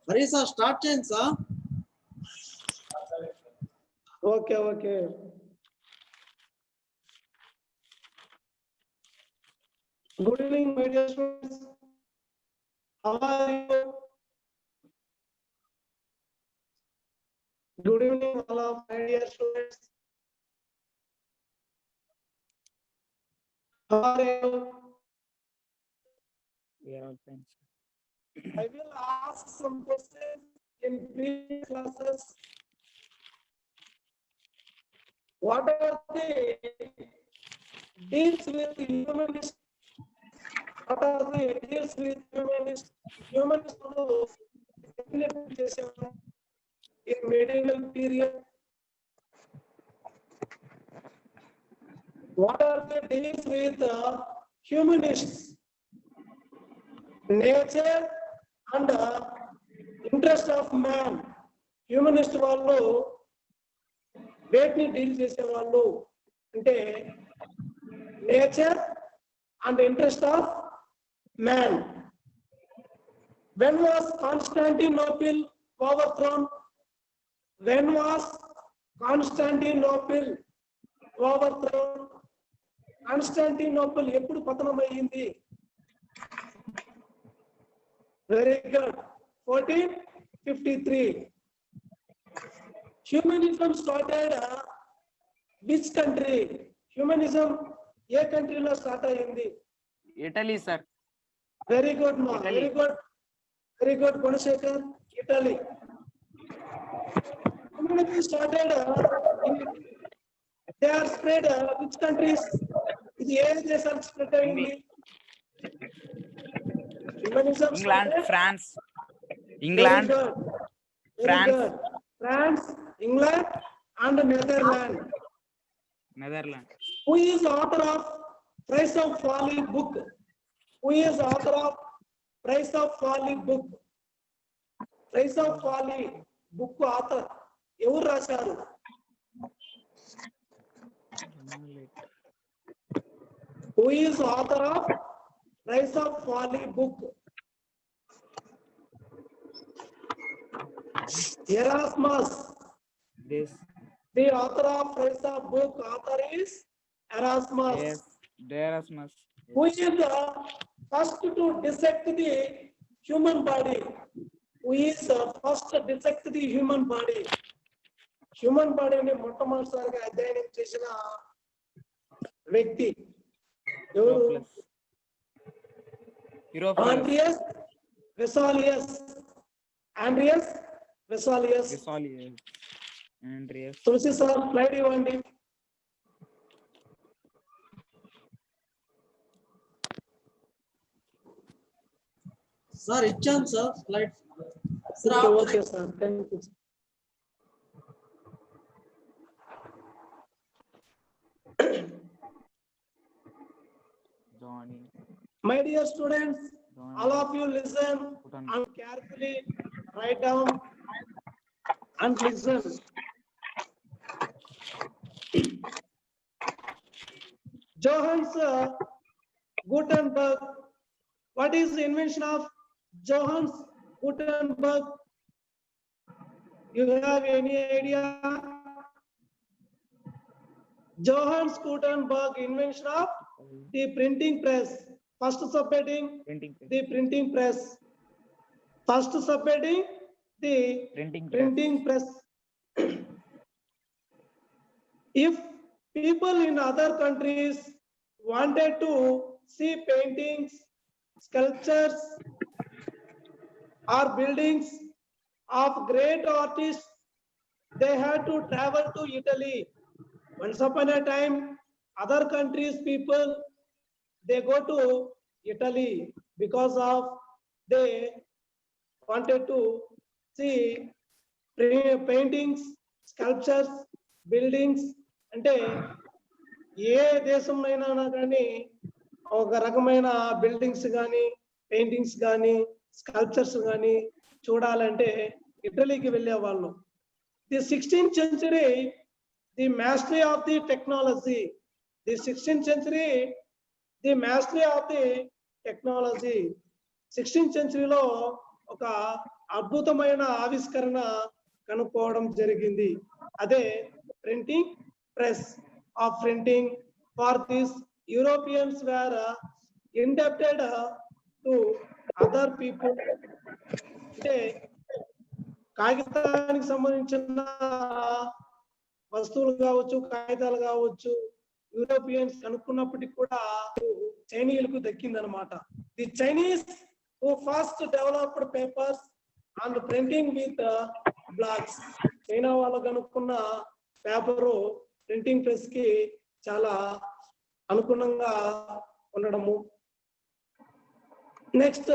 మరి sir start చేయండి sir. Okay. Good evening, my dear students. How are you? Good evening, all of my dear students. How are you? We are all friends. I will ask some questions in previous classes. What are the deals with humanist? What are the deals with humanist? Humanist in medieval period. What are the deals with humanists? Nature and interest of man. Humanist వాళ్ళు వేటిని deal చేసేవాళ్ళు అంటే nature and interest of man. When was Constantinople overthrown? When was Constantinople overthrown? Constantinople ఎప్పుడు పతనం అయ్యింది? Very good. 1453. Humanism started which country? Humanism ఏ కంట్రీలో start అయ్యింది? Italy, sir. Very good, ma. Very good, Gunasekhar. Italy. Humanism started they are spread which countries? ఇది ఏ దేశాలకు spread అయ్యింది? Humanism England, started? France. England, Very good. France, England and Netherlands. Who is author of Price of Folly book? Who is author of Price of Folly book? Price of Folly book author ఎవరు రాశారు? Who is author of Price of Folly book? Erasmus. This. The author of Price of book author is Erasmus. Yes, Erasmus. Who is the first to dissect the human body? Who is the first to dissect the human body? Human body ni మొట్టమొదటిసారిగా అధ్యయనం చేసిన వ్యక్తి ఎవరు? Andreas Vesalius. తులసి sir slide ఇవ్వండి. Sir ఇచ్చాను sir slide. Okay sir, thank you. My dear students, all of you listen and carefully write down and listen. Johannes Gutenberg. What is the invention of Johannes Gutenberg? You have any idea? Johannes Gutenberg invention of the printing press. First subheading the printing press. First subheading the printing press. If people in other countries wanted to see paintings, sculptures or buildings of great artists, they had to travel to Italy. Once upon a time, other countries people, they go to Italy because of they wanted to see paintings, sculptures, buildings. అంటే ఏ దేశంలోనైనా కానీ ఒక రకమైన buildings కానీ paintings కానీ sculptures కానీ చూడాలంటే ఇటలీకి వెళ్ళేవాళ్ళు. The 16th century, the mastery of the technology. The 16th century, the mastery of the technology. 16th century లో ఒక అద్భుతమైన ఆవిష్కరణ కనుక్కోవడం జరిగింది. అదే printing press. Of printing for this Europeans were indebted to other people. అంటే కాగితానికి సంబంధించిన వస్తువులు కావచ్చు, కాగితాలు కావచ్చు, యూరోపియన్స్ కనుక్కున్నప్పటికీ కూడా చైనీయులకు దక్కిందనమాట. The Chinese who first developed papers and printing with blocks. చైనా వాళ్ళు కనుక్కున్న పేపరు ప్రింటింగ్ ప్రెస్ కి చాలా అనుగుణంగా ఉండడము. నెక్స్ట్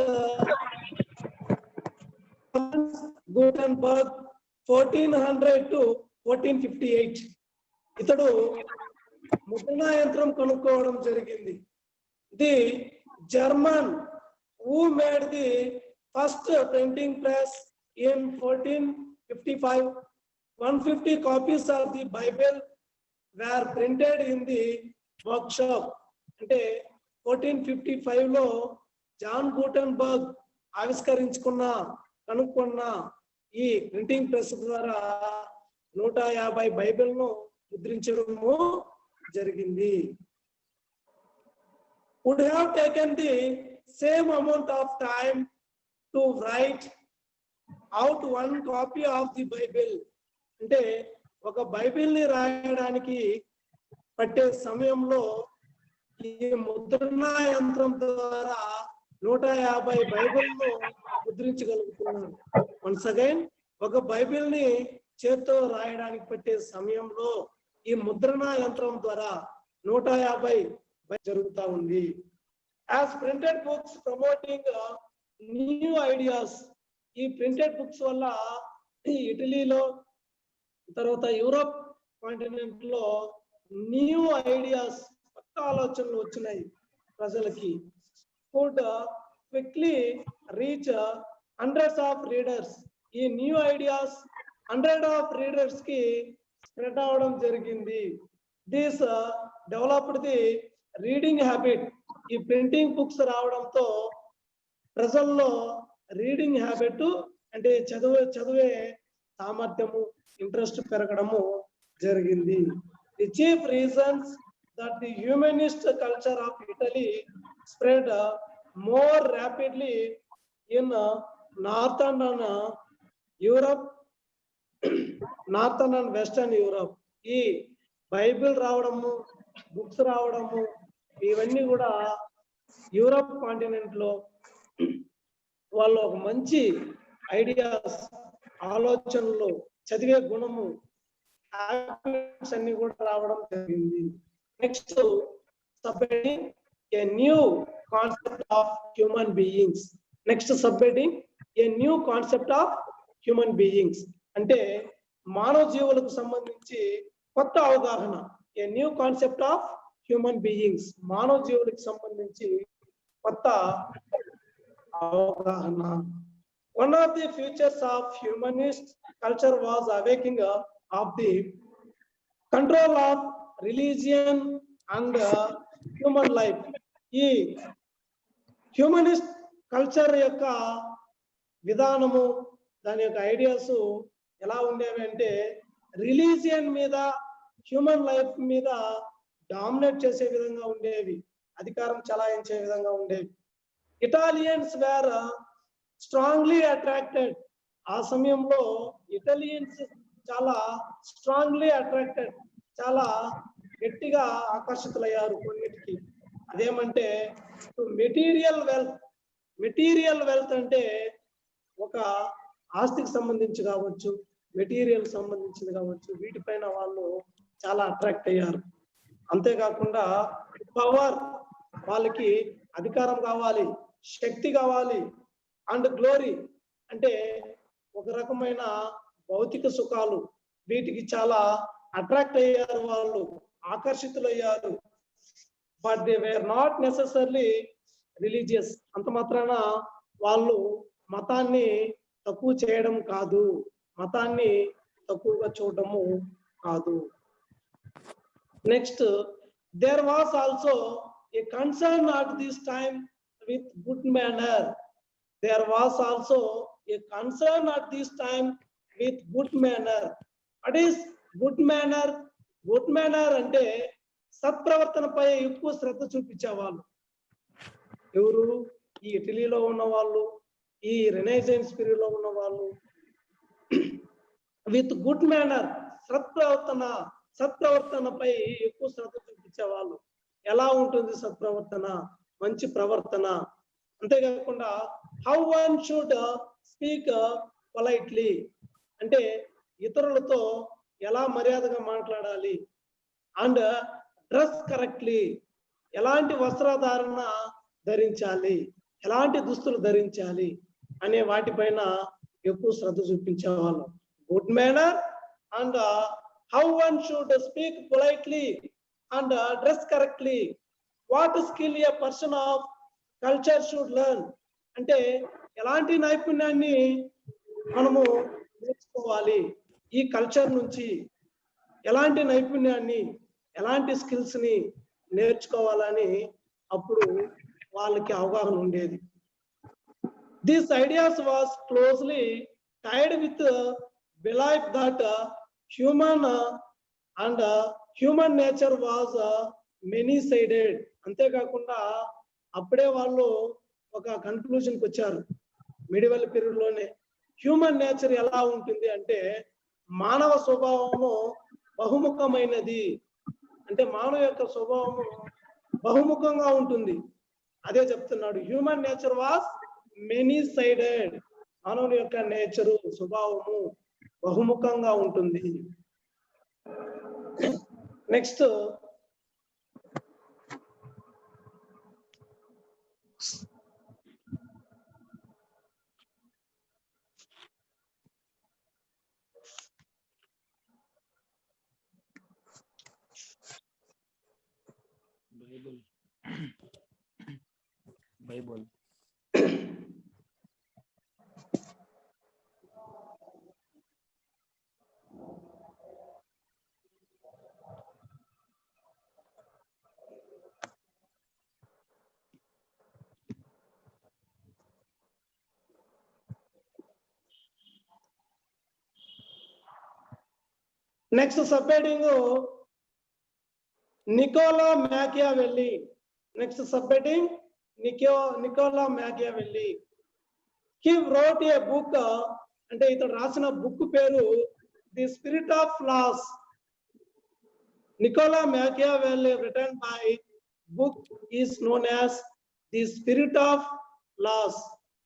గుటెన్బర్గ్ 1400 to 1458 ఇతడు ముద్రణ యంత్రం కనుక్కోవడం జరిగింది. The German who made the first printing press in 1455. 150 copies of the Bible were printed in the workshop. అంటే 1455 లో జాన్ గుటెన్బర్గ్ కనుక్కున్న ఈ ప్రింటింగ్ ప్రెస్ ద్వారా 150 బైబిల్ను ముద్రించడము జరిగింది. would have taken the same amount of time to write out one copy of the Bible. అంటే ఒక Bible ని రాయడానికి పట్టే సమయంలో ఈ ముద్రణ యంత్రం ద్వారా 150 బైబిల్ను ముద్రించగలుగుతున్నారు. వన్స్ అగైన్ ఒక బైబిల్ ని చేత్తో రాయడానికి పట్టే సమయంలో ఈ ముద్రణ యంత్రం ద్వారా 150 జరుగుతా ఉంది. As printed books promoting new ideas. ఈ ప్రింటెడ్ బుక్స్ వల్ల ఇటలీలో తర్వాత యూరోప్ కాంటినెంట్ లో న్యూ ఐడియాస్, కొత్త ఆలోచనలు వచ్చినాయి ప్రజలకి. could quickly reach hundreds of readers. ఈ న్యూ ఐడియాస్ 100 of readers కి స్ప్రెడ్ అవడం జరిగింది. This developed the reading habit. ఈ ప్రింటింగ్ బుక్స్ రావడంతో ప్రజల్లో రీడింగ్ హ్యాబిట్ అంటే చదివే సామర్థ్యము, ఇంట్రెస్ట్ పెరగడము జరిగింది. The chief reasons that the humanist culture of Italy spread more rapidly in northern Europe, northern and western Europe. ఈ బైబిల్ రావడము, బుక్స్ రావడము, ఇవన్నీ కూడా యూరప్ కాంటినెంట్ లో వాళ్ళు ఒక మంచి ఐడియాస్, ఆలోచనలు, చదివే గుణము, హ్యాబిట్స్ అన్ని కూడా రావడం జరిగింది. Next subheading a new concept of human beings. Next subheading a new concept of human beings అంటే మానవ జీవులకు సంబంధించి కొత్త అవగాహన. A new concept of human beings, మానవ జీవులకు సంబంధించి కొత్త అవగాహన. One of the features of humanist culture was awakening of the control of religion and human life. ఈ హ్యూమనిస్ట్ కల్చర్ యొక్క విధానము, దాని యొక్క ఐడియాస్ ఎలా ఉండేవి అంటే రిలీజియన్ మీద, హ్యూమన్ లైఫ్ మీద డామినేట్ చేసే విధంగా ఉండేవి, అధికారం చలాయించే విధంగా ఉండేవి. Italians were strongly attracted. ఆ సమయంలో ఇటాలియన్స్ చాలా స్ట్రాంగ్లీ అట్రాక్టెడ్, చాలా గట్టిగా ఆకర్షితులయ్యారు కొన్నిటికి. అదేమంటే మెటీరియల్ వెల్త్. మెటీరియల్ వెల్త్ అంటే ఒక ఆస్తికి సంబంధించి కావచ్చు, మెటీరియల్ సంబంధించింది కావచ్చు, వీటిపైన వాళ్ళు చాలా అట్రాక్ట్ అయ్యారు. అంతేకాకుండా పవర్, వాళ్ళకి అధికారం కావాలి, శక్తి కావాలి, అండ్ గ్లోరీ అంటే ఒక రకమైన భౌతిక సుఖాలు, వీటికి చాలా అట్రాక్ట్ అయ్యారు, వాళ్ళు ఆకర్షితులయ్యారు. But they were not necessarily religious. అంత మాత్రాన వాళ్ళు మతాన్ని తక్కువ చేయడం కాదు, మతాన్ని తక్కువగా చూడటము కాదు. Next there was also a concern at this time with good manner. There was also a concern at this time with good manner. What is good manner? Good manner అంటే సత్ప్రవర్తనపై ఎక్కువ శ్రద్ధ చూపించేవాళ్ళు. ఎవరు? ఈ ఇటలీలో ఉన్న వాళ్ళు, ఈ రెనైజెన్స్ పీరియడ్ లో ఉన్న వాళ్ళు. విత్ గుడ్ మేనర్, సత్ప్రవర్తనపై ఎక్కువ శ్రద్ధ చూపించేవాళ్ళు. ఎలా ఉంటుంది సత్ప్రవర్తన? మంచి ప్రవర్తన. అంతేకాకుండా how one should speak politely, అంటే ఇతరులతో ఎలా మర్యాదగా మాట్లాడాలి. అండ్ డ్రెస్ కరెక్ట్లీ, ఎలాంటి వస్త్రధారణ ధరించాలి, ఎలాంటి దుస్తులు ధరించాలి అనే వాటిపైన ఎక్కువ శ్రద్ధ చూపించేవాళ్ళు. Good manner and how one should speak politely and dress correctly. What skill a person of culture should learn, అంటే ఎలాంటి నైపుణ్యాన్ని మనము నేర్చుకోవాలి ఈ కల్చర్ నుంచి, ఎలాంటి నైపుణ్యాన్ని, ఎలాంటి స్కిల్స్ ని నేర్చుకోవాలని అప్పుడు వాళ్ళకి అవగాహన ఉండేది. These ideas was closely tied with belief that human nature was many-sided. అంతేకాకుండా అప్పుడే వాళ్ళు ఒక కన్క్లూజన్కి వచ్చారు మిడివల్ పీరియడ్ లోనే. హ్యూమన్ నేచర్ ఎలా ఉంటుంది అంటే మానవ స్వభావము బహుముఖమైనది, అంటే మానవ యొక్క స్వభావము బహుముఖంగా ఉంటుంది. అదే చెప్తున్నాడు, human nature was many sided. మానవుని యొక్క నేచరు, స్వభావము బహుముఖంగా ఉంటుంది. Next Bible next subheading Niccolo Machiavelli. Next subheading Niccolo Machiavelli. He wrote a book, అంటే ఇతడు రాసిన బుక్ పేరు the spirit of laws. Niccolo Machiavelli written by book is known as the spirit of laws.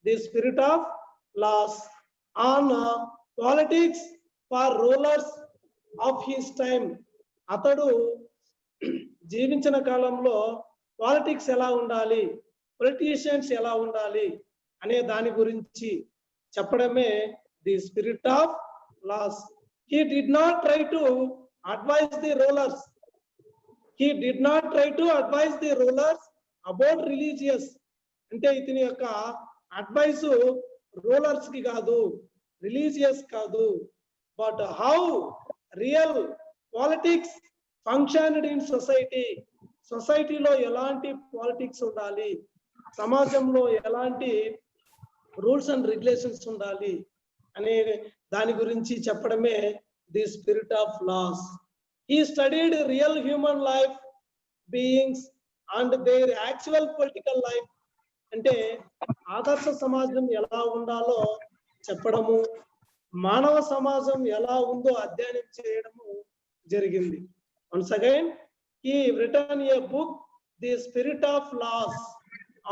The spirit of laws on politics for rulers of his time. అతడు జీవించిన కాలంలో politics ఎలా ఉండాలి, politicians ఎలా ఉండాలి అనే దాని గురించి చెప్పడమే the spirit of laws. He did not try to advise the rulers. He did not try to advise the rulers about religious. అంటే ఇతని యొక్క అడ్వైస్ రూలర్స్ కి కాదు, రిలీజియస్ కాదు, but how real politics functioned in society. సొసైటీలో ఎలాంటి politics ఉండాలి, సమాజంలో ఎలాంటి రూల్స్ అండ్ రెగ్యులేషన్స్ ఉండాలి అనే దాని గురించి చెప్పడమే the spirit of laws. He studied real human life beings and their actual political life. అంటే ఆదర్శ సమాజం ఎలా ఉండాలో చెప్పడము, మానవ సమాజం ఎలా ఉందో అధ్యయనం చేయడము జరిగింది. Once again, he written a book, The Spirit of Laws,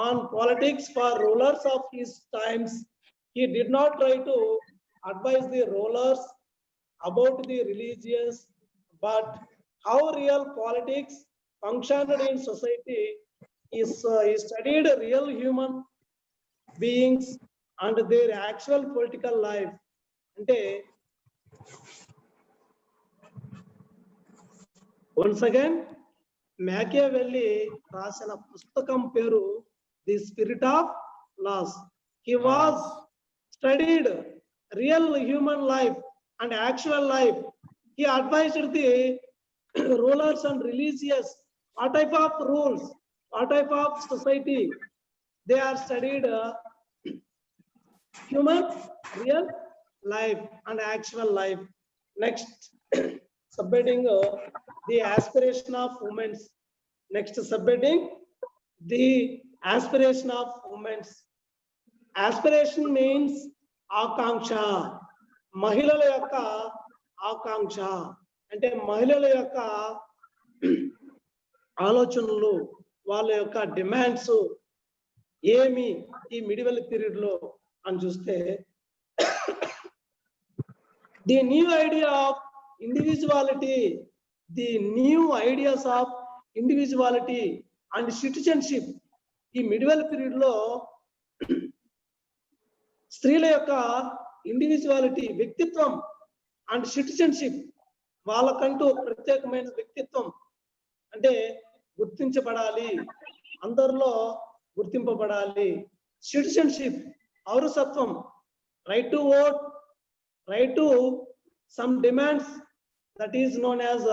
on politics for rulers of his times. He did not try to advise the rulers about the religious, but how real politics functioned in society. He studied real human beings and their actual political life. అంటే once again మ్యాకియావెల్లి రాసిన పుస్తకం పేరు the spirit of laws. He was studied real human life and actual life. He advised the rulers and religious what type of rules, what type of society they are studied human real life and actual life. Next, subheading the aspiration of women. Next subheading the aspiration of women. Aspiration means ఆకాంక్ష, మహిళల యొక్క ఆకాంక్ష అంటే మహిళల యొక్క ఆలోచనలు, వాళ్ళ యొక్క demands ఏమి ఈ మిడివల్ పీరియడ్ లో అని చూస్తే, the new idea of individuality, the new ideas of individuality and citizenship. ఈ మిడివల్ పీరియడ్ లో స్త్రీల యొక్క ఇండివిజువాలిటీ, వ్యక్తిత్వం అండ్ సిటిజన్షిప్, వాళ్ళకంటూ ప్రత్యేకమైన వ్యక్తిత్వం అంటే గుర్తించబడాలి, అందరిలో గుర్తింపబడాలి. సిటిజన్షిప్ పౌరసత్వం, right to vote, right to some demands, that is known as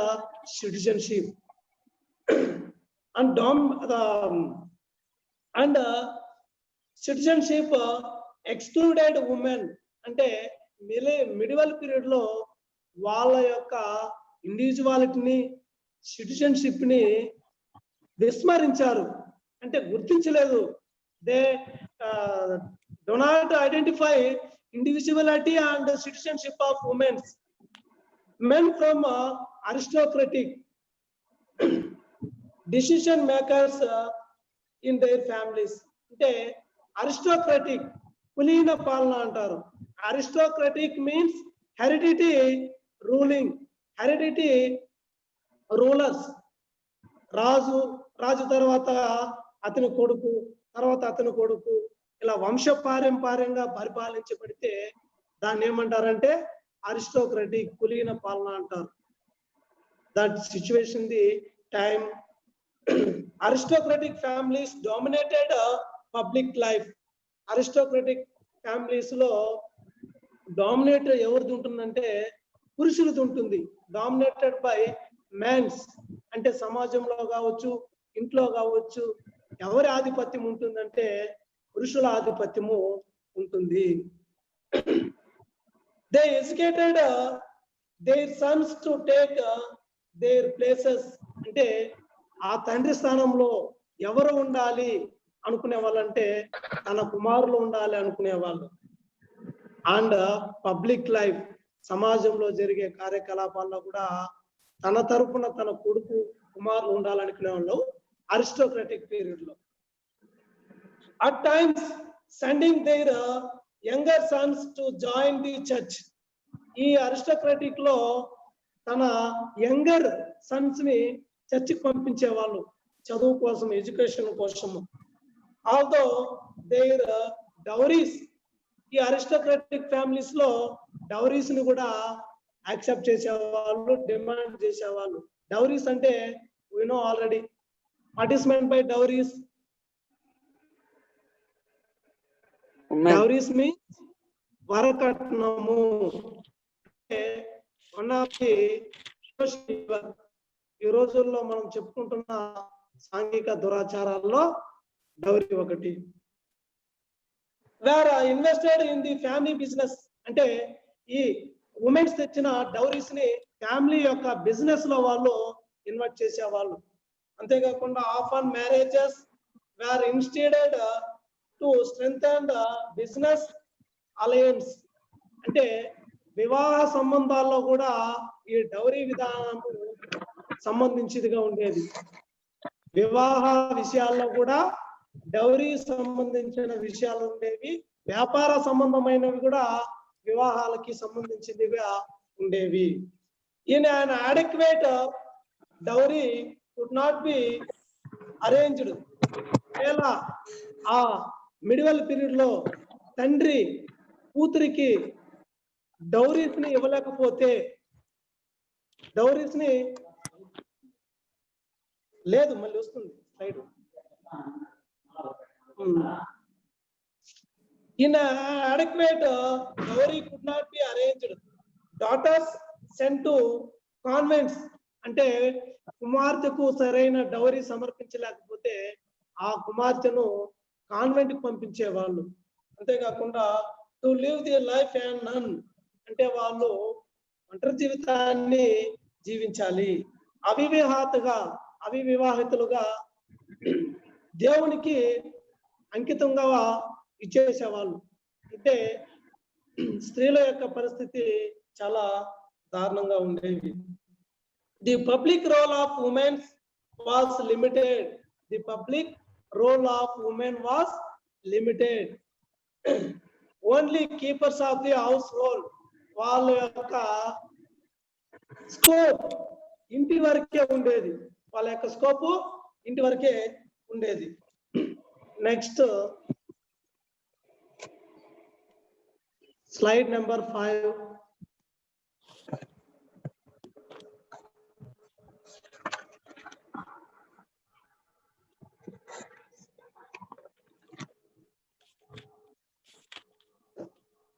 citizenship. And citizenship excluded women అంటే మిడివల్ పీరియడ్ లో వాళ్ళ యొక్క ఇండివిజువాలిటీని, సిటిజన్షిప్ ని విస్మరించారు, అంటే గుర్తించలేదు. They do not identify individuality and the citizenship of women. Men from aristocratic decision makers in their families. అంటే aristocratic, కులీన పాలన అంటారు. Aristocratic means heredity ruling, heredity rulers. రాజు తర్వాత అతని కొడుకు, తర్వాత అతని కొడుకు, ఇలా వంశపారంపర్యంగా పరిపాలించబడితే దాన్ని ఏమంటారంటే అరిస్టోక్రటిక్, కులీన పాలన అంటారు. That situation the time aristocratic families dominated public life. aristocratic families లో డామినేట్ ఎవరిది ఉంటుందంటే పురుషులది ఉంటుంది. డామినేటెడ్ బై మెన్స్ అంటే సమాజంలో కావచ్చు, ఇంట్లో కావచ్చు, ఎవరి ఆధిపత్యం ఉంటుందంటే పురుషుల ఆధిపత్యము ఉంటుంది. they educated their sons to take their places. అంటే ఆ తండ్రి స్థానంలో ఎవరు ఉండాలి అనుకునే వాళ్ళంటే తన కుమారులు ఉండాలి అనుకునే వాళ్ళు. అండ్ పబ్లిక్ లైఫ్, సమాజంలో జరిగే కార్యకలాపాల్లో కూడా తన తరపున తన కొడుకు, కుమారులు ఉండాలనుకునే వాళ్ళు అరిస్టోక్రటిక్ పీరియడ్ లో. At times sending their younger sons to join the church. ఈ అరిస్టోక్రటిక్ లో తన యంగర్ సన్స్ ని చర్చికి పంపించే వాళ్ళు, చదువు కోసం, ఎడ్యుకేషన్ కోసము. ఆల్దో దేర్ డౌరీస్, ఈ అరిస్టోక్రటిక్ ఫ్యామిలీస్ లో డౌరీస్ ని కూడా యాక్సెప్ట్ చేసేవాళ్ళు, డిమాండ్ చేసేవాళ్ళు. డౌరీస్ అంటే we know already. What is meant by dowries? Dowries means వరకట్నము. వన్ ఆఫ్ ది ఈ రోజుల్లో మనం చెప్పుకుంటున్న సాంఘిక దురాచారాల్లో డౌరీ ఒకటి. Where invested in the family business అంటే ఈ ఉమెన్స్ తెచ్చిన డౌరీస్ ని ఫ్యామిలీ యొక్క బిజినెస్ లో వాళ్ళు ఇన్వెస్ట్ చేసేవాళ్ళు. అంతేకాకుండా often marriages were instituted to strengthen business alliance. అంటే వివాహ సంబంధాల్లో కూడా ఈ డౌరీ విధానము సంబంధించిదిగా ఉండేది. వివాహ విషయాల్లో కూడా డౌరీ సంబంధించిన విషయాలు ఉండేవి. వ్యాపార సంబంధమైనవి కూడా వివాహాలకి సంబంధించినవిగా ఉండేవి. In an adequate dowry could not be arranged. ఎలా ఆ మిడివల్ పీరియడ్ లో తండ్రి కూతురికి డౌరీస్ ని ఇవ్వలేకపోతే, డౌరీస్ ని లేదు, మళ్ళీ వస్తుంది side. In adequate dowry could not be arranged. Daughters sent to convents. అంటే కుమార్తెకు సరైన డౌరీ సమర్పించలేకపోతే ఆ కుమార్తెను కాన్వెంట్ కి పంపించేవాళ్ళు. అంతేకాకుండా to live the life and nun అంటే వాళ్ళు ఒంటరి జీవితాన్ని జీవించాలి. అవివాహితులుగా దేవునికి అంకితంగా ఇచ్చేసేవాళ్ళు. అంటే స్త్రీల యొక్క పరిస్థితి చాలా దారుణంగా ఉండేవి. The public role of women was limited. The public role of women was limited. Only keepers of the house హోల్డ్, వాళ్ళ యొక్క స్కోప్ ఇంటి వరకే ఉండేది. వాళ్ళ యొక్క స్కోప్ ఇంటి వరకే ఉండేది. Next slide number 5.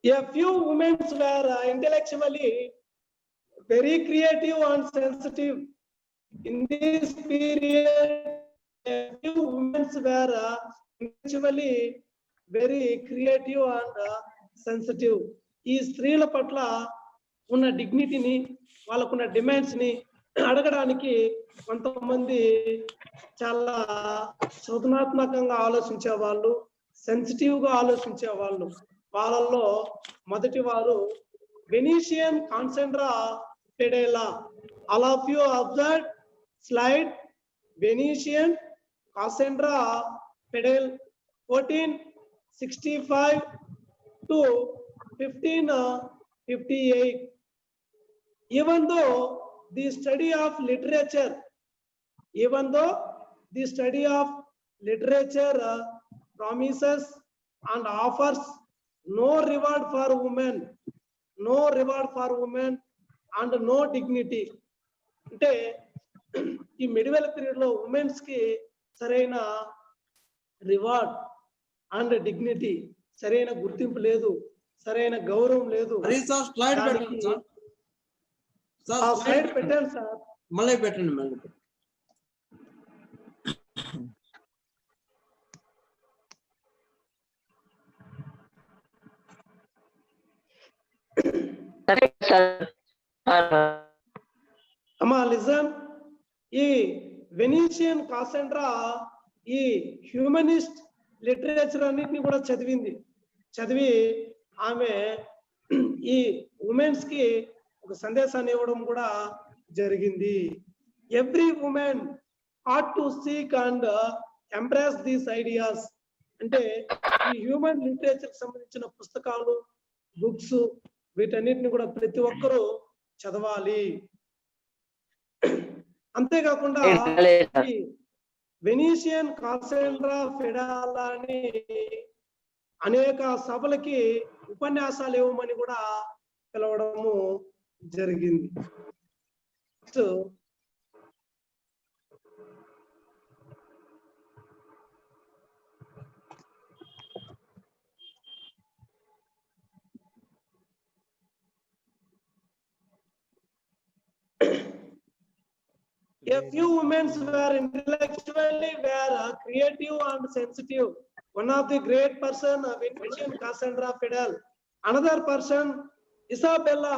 A few women were intellectually very creative and sensitive. In this period, a few women were intellectually very creative and sensitive. ఈ స్త్రీల పట్ల ఉన్న డిగ్నిటీని, వాళ్ళకున్న డిమాండ్స్ ని అడగడానికి కొంతమంది చాలా సృజనాత్మకంగా ఆలోచించే వాళ్ళు, సెన్సిటివ్ గా ఆలోచించే వాళ్ళు. వాళ్ళల్లో మొదటి వారు Venetian Cassandra Fedele. All of you observe slide. Venetian Cassandra Fedele 1465 to 1558. Even though the study of literature promises and offers no reward for women and no dignity. అంటే ఈ మిడివల్ పీరియడ్ లో women's కి సరైన reward and dignity, సరైన గుర్తింపు లేదు, సరైన గౌరవం లేదు. స్లైడ్ పెట్టండి సార్. స్లైడ్ పెట్టండి సార్. మళ్ళీ పెట్టండి. అమ్మా లిజన్. ఈ వెనీషియన్ కాసెండ్రా ఈ హ్యూమనిస్ట్ లిటరేచర్ అన్నిటిని కూడా చదివి ఆమె ఈ ఉమెన్స్ కి ఒక సందేశాన్ని ఇవ్వడం కూడా జరిగింది. Every women ought to seek and embrace these ideas. అంటే ఈ హ్యూమన్ లిటరేచర్ సంబంధించిన పుస్తకాలు, బుక్స్, వీటన్నిటిని కూడా ప్రతి ఒక్కరూ చదవాలి. అంతేకాకుండా వెనీషియన్ కాసెండ్రా ఫెడాలా అని అనేక సభలకి ఉపన్యాసాలు ఇవ్వమని కూడా పిలవడము జరిగింది. A few women were intellectually creative and sensitive. One of the great person, Venetian Cassandra Fidel. Another person, Isabella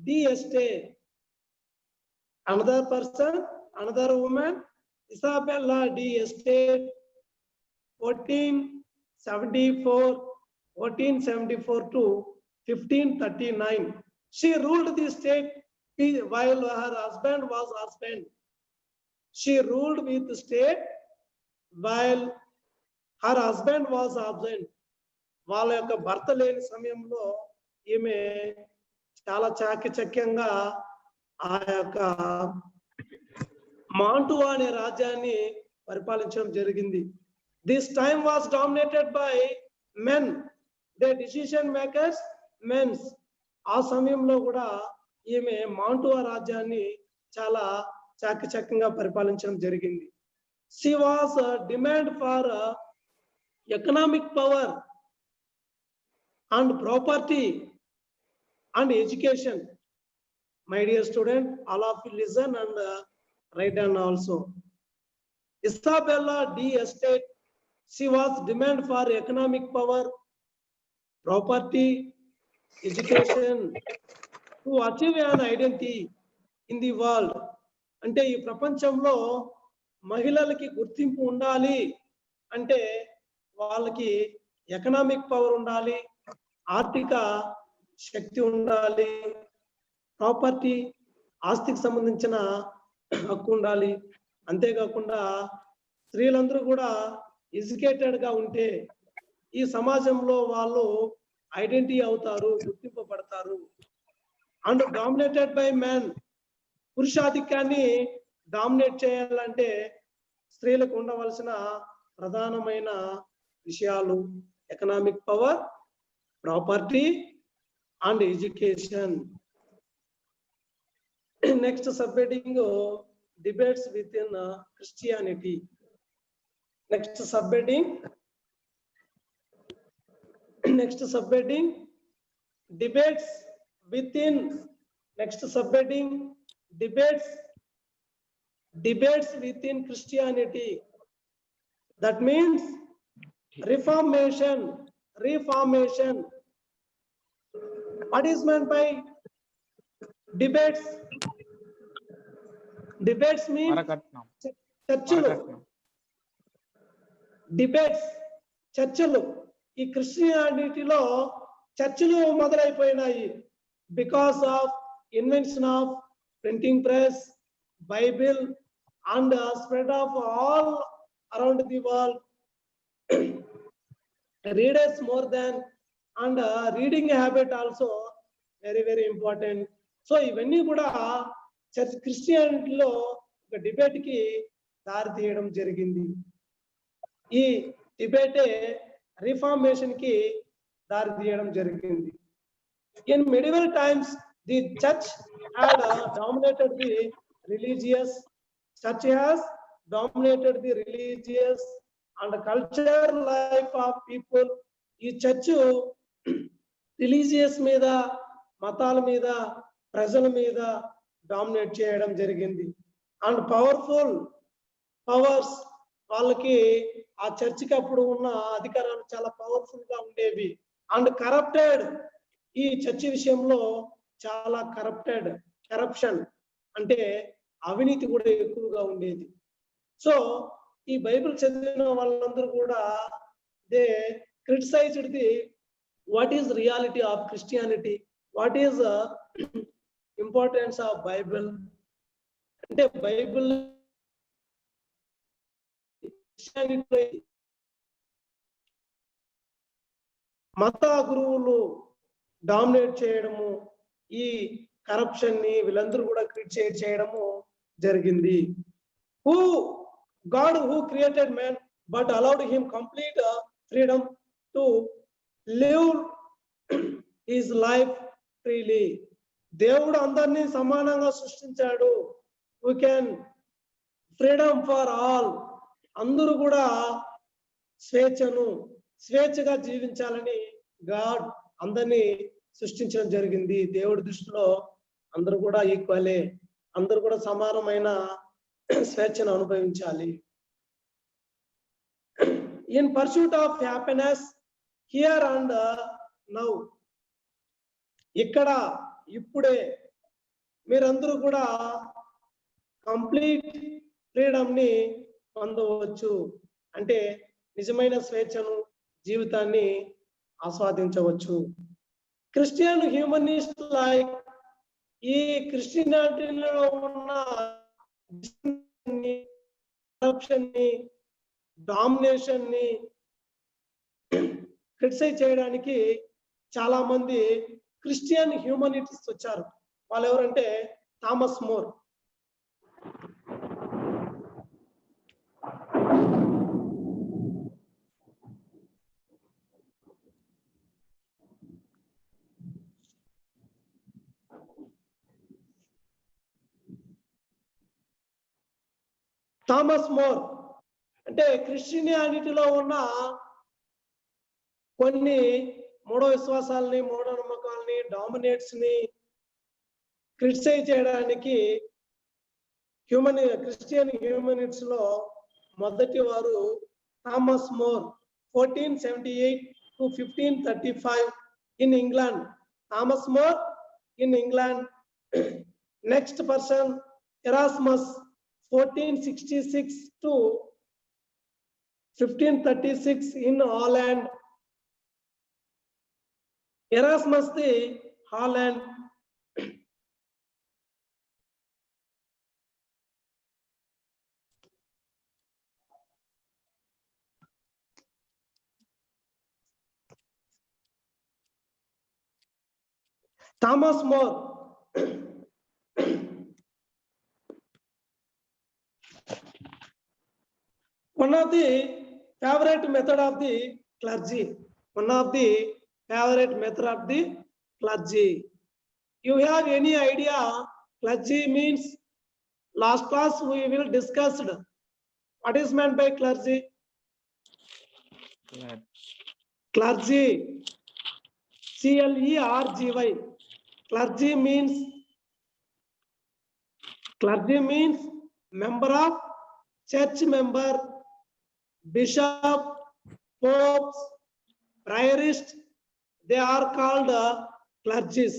d'Este. Another woman, Isabella d'Este, 1474 to 1539. She ruled the state while her husband was husband. She ruled with the state while her husband was absent. వాళ్ళ యొక్క భర్త లేని సమయంలో ఈమె చాలా చాకచక్యంగా ఆ యొక్క మాంటువా అనే రాజ్యాన్ని పరిపాలించడం జరిగింది. This time was dominated by men, they decision makers mens. ఆ సమయంలో కూడా ఈమె మాంటువా రాజ్యాన్ని చాలా చాకచక్యంగా పరిపాలించడం జరిగింది. She was demand for economic power and property and education. My dear student, all of you listen and write down also. Isabella d'Este, she was demand for economic power property, education to achieve an identity in the world. అంటే ఈ ప్రపంచంలో మహిళలకి గుర్తింపు ఉండాలి అంటే వాళ్ళకి economic power ఉండాలి, ఆర్థిక శక్తి ఉండాలి, ప్రాపర్టీ ఆస్తికి సంబంధించిన హక్కు ఉండాలి. అంతేకాకుండా స్త్రీలందరూ కూడా ఎడ్యుకేటెడ్ గా ఉంటే ఈ సమాజంలో వాళ్ళు ఐడెంటిటీ అవుతారు, గుర్తింపబడతారు. అండ్ డామినేటెడ్ బై మెన్, పురుషాధిక్యాన్ని డామినేట్ చేయాలంటే స్త్రీలకు ఉండవలసిన ప్రధానమైన విషయాలు economic power, property and education. Next subheading debates with in Christianity. Next subheading debates within. Next subheading debates within Christianity. That means reformation. What is meant by debates? Debates means చర్చలు. Debates చర్చలు. ఈ క్రిస్టియానిటీలో చర్చలు మొదలైపోయినాయి because of invention of printing press, Bible and spread of all around the world. Readers more than and reading habit also very very important. So ఇవన్నీ కూడా క్రిస్టియానిటీలో ఒక debate కి దారి తీయడం జరిగింది. ఈ డిబేటే రిఫార్మేషన్ కి దారి తీయడం జరిగింది. In medieval times the church had dominated the religious. Church has dominated the religious and culture life of people. ఈ చర్చ్ రిలీజియస్ మీద, మతాల మీద, ప్రజల మీద డామినేట్ చేయడం జరిగింది. అండ్ పవర్ఫుల్ పవర్స్, వాళ్ళకి ఆ చర్చికి అప్పుడు ఉన్న అధికారాలు చాలా పవర్ఫుల్ గా ఉండేవి. అండ్ కరప్టెడ్, ఈ చర్చి విషయంలో చాలా కరప్షన్ అంటే అవినీతి కూడా ఎక్కువగా ఉండేది. సో ఈ బైబిల్ చదివిన వాళ్ళందరూ కూడా they criticised the what is reality of Christianity, what is importance of Bible. అంటే బైబిల్ మత గురువులు డామినేట్ చేయడము, ఈ కరప్షన్ ని వీళ్ళందరూ కూడా క్రిటిసైజ్ చేయడము జరిగింది. God who created man but allowed him complete freedom to live his life freely. దేవుడు అందరినీ సమానంగా సృష్టించాడు. We can freedom for all. అందరూ కూడా స్వేచ్ఛగా జీవించాలని గాడ్ అందరినీ సృష్టించడం జరిగింది. దేవుడి దృష్టిలో అందరూ కూడా ఈక్వలే, అందరూ కూడా సమానమైన స్వేచ్ఛను అనుభవించాలి. In pursuit of happiness here and now, ఇక్కడ ఇప్పుడే మీరందరూ కూడా కంప్లీట్ ఫ్రీడమ్ ని పొందవచ్చు. అంటే నిజమైన స్వేచ్ఛను, జీవితాన్ని ఆస్వాదించవచ్చు. క్రిస్టియన్ హ్యూమనిస్ట్ లైక్, ఈ క్రిస్టియానిటీలో ఉన్న కరప్షన్ ని, డామినేషన్ ని క్రిటిసైజ్ చేయడానికి చాలా మంది క్రిస్టియన్ హ్యూమనిటీస్ వచ్చారు. వాళ్ళు ఎవరంటే థామస్ మోర్. థామస్ మోర్ అంటే క్రిస్టియానిటీలో ఉన్న కొన్ని మూఢ విశ్వాసాలని, మూఢనమ్మకాలని, డామినేట్స్ ని క్రిటిసైజ్ చేయడానికి క్రిస్టియన్ హ్యూమనిటీస్ లో మొదటి వారు Thomas more 1478 to to 1535 in England. Thomas More in England. Next person, Erasmus, 1466 to 1536 in Holland. Erasmus the Holland. Thomas More. One of the favorite method of the clergy. One of the favorite method of the clergy. You have any idea? Clergy means, last class we will discuss what is meant by clergy. Clergy, C-L-E-R-G-Y. Clergy means member of church member, bishop, popes, priorist. They are called clergies.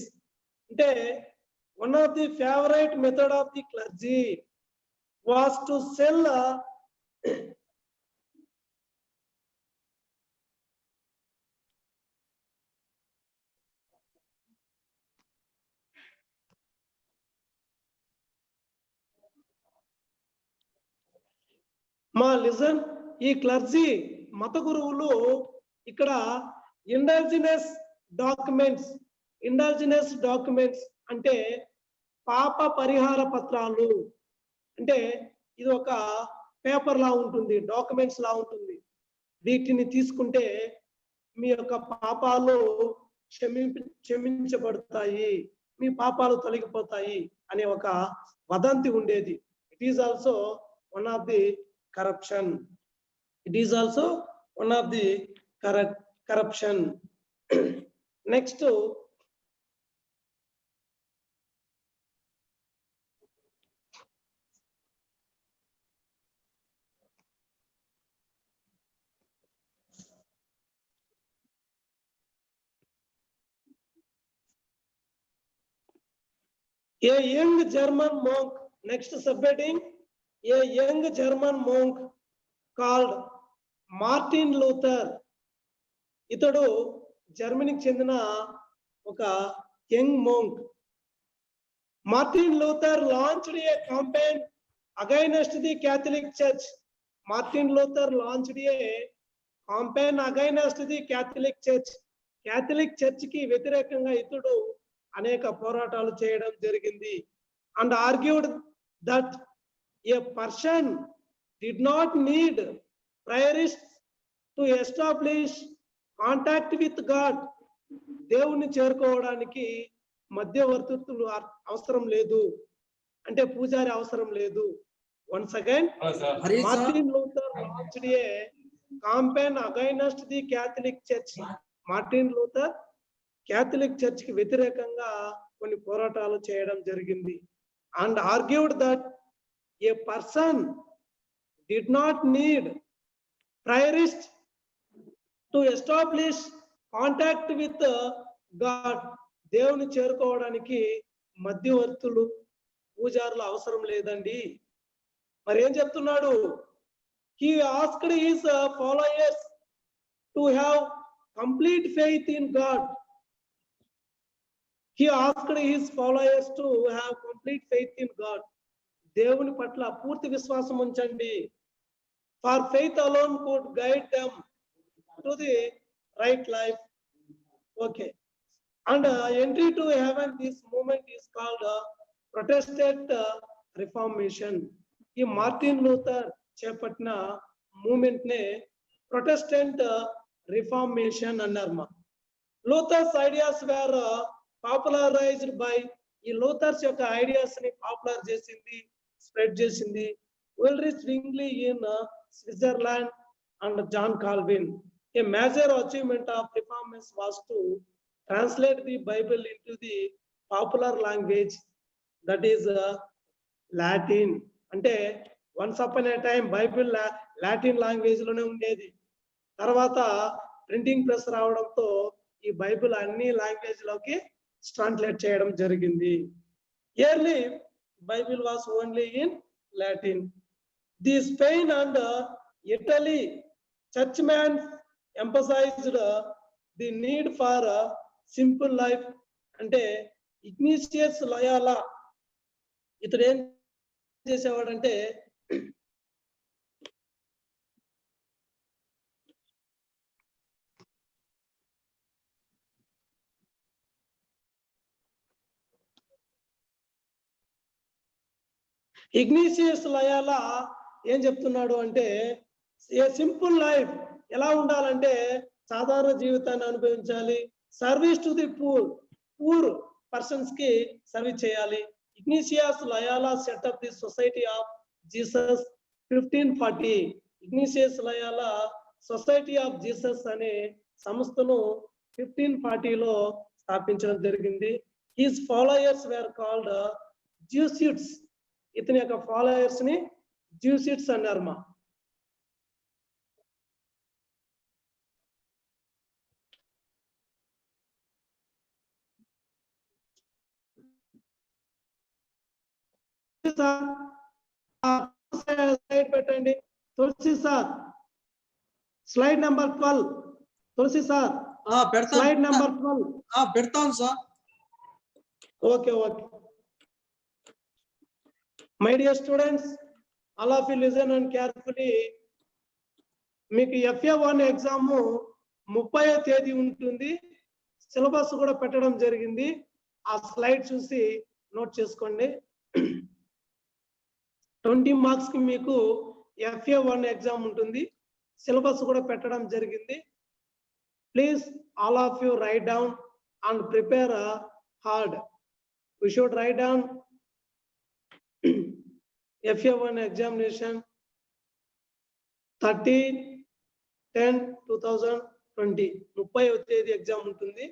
One of the favorite method of the clergy was to sell listen, ఈ clergy మత గురువులు ఇక్కడ ఇండల్జినస్ documents అంటే పాప పరిహార పత్రాలు. అంటే ఇది ఒక పేపర్ లా ఉంటుంది, డాక్యుమెంట్స్ లా ఉంటుంది. వీటిని తీసుకుంటే మీ యొక్క పాపాలు క్షమించబడతాయి, మీ పాపాలు తొలగిపోతాయి అనే ఒక వదంతి ఉండేది. It is also one of the corruption. It is also one of the corruption. Next, a young German monk. Next subheading, a young German monk called Martin Luther. ఇతడు జర్మనీకి చెందిన ఒక young monk. Martin Luther launched a campaign against the Catholic Church. Martin Luther launched a campaign against the Catholic Church. Catholic Church కి వ్యతిరేకంగా ఇతడు అనేక పోరాటాలు చేయడం జరిగింది. And argued that a person did not need priorists to establish contact with God. దేవుని చేరుకోవడానికి మధ్యవర్తులు అవసరం లేదు, అంటే పూజారి అవసరం లేదు. Once again, Martin Luther launched a campaign against the Catholic Church. Martin Luther Catholic Church కి వ్యతిరేకంగా కొన్ని పోరాటాలు చేయడం జరిగింది. And argued that a person did not need priorists to establish contact with God. దేవుని చేరుకోవడానికి మధ్యవర్తులు పూజారులు అవసరం లేదండి. మరి ఏం చెప్తున్నాడు? He asked his followers to have complete faith in God. He asked his followers to have complete faith in God. దేవుని పట్ల పూర్తి విశ్వాసం ఉంచండి. For faith alone could guide them to the right life. Okay. And entry to heaven, this movement is called Protestant Reformation. ఈ Martin Luther చేపట్టిన moment నే Protestant reformation అన్నారు. లూథర్స్ ideas wear popularised by, ఈ లూథర్స్ యొక్క ఐడియాస్ ని popular చేసింది, spread చేసింది Ulrich Zwingli in Switzerland and John Calvin. A major achievement of reformers was to translate the Bible into the popular language, that is Latin. అంటే once upon ఏ time Bible Latin language లోనే ఉండేది. తర్వాత printing press రావడంతో ఈ Bible అన్ని language లోకి translate చేయడం జరిగింది. Early Bible was only in Latin. The Spain and Italy churchmen emphasized the need for simple life. అంటే ఇగ్నీషియస్ లయోలా ఇతడు ఏం చేసేవాడంటే ఇగ్నీషియస్ లయోలా ఏం చెప్తున్నాడు అంటే ఏ సింపుల్ లైఫ్ ఎలా ఉండాలంటే సాధారణ జీవితాన్ని అనుభవించాలి. Service to the poor persons కి సర్వీస్ చేయాలి. Ignatius Loyola set up the society of Jesus 1540. Ignatius Loyola society of Jesus అనే సంస్థను 1540లో స్థాపించడం జరిగింది. His followers were called Jesuits. ఇతని యొక్క ఫాలోయర్స్ ని జ్యూసిట్స్ అన్నారమ్మా. స్లైడ్ పెట్టండి Tulasi sir. Slide number 12 Tulasi sir. Slide number 12 పెడతాను sir. Okay okay. My dear students, all of you listen and carefully. మీకు FA1 ఎగ్జామ్ 30వ తేదీ ఉంటుంది. సిలబస్ కూడా పెట్టడం జరిగింది. ఆ స్లైడ్ చూసి నోట్ చేసుకోండి. 20 మార్క్స్ కి మీకు FA1 ఎగ్జామ్ ఉంటుంది. సిలబస్ కూడా పెట్టడం జరిగింది. Please all of you right down and prepare hard. We should write down FA1 examination 13/10/2020. 30వ తేదీ ఎగ్జామ్ ఉంటుంది.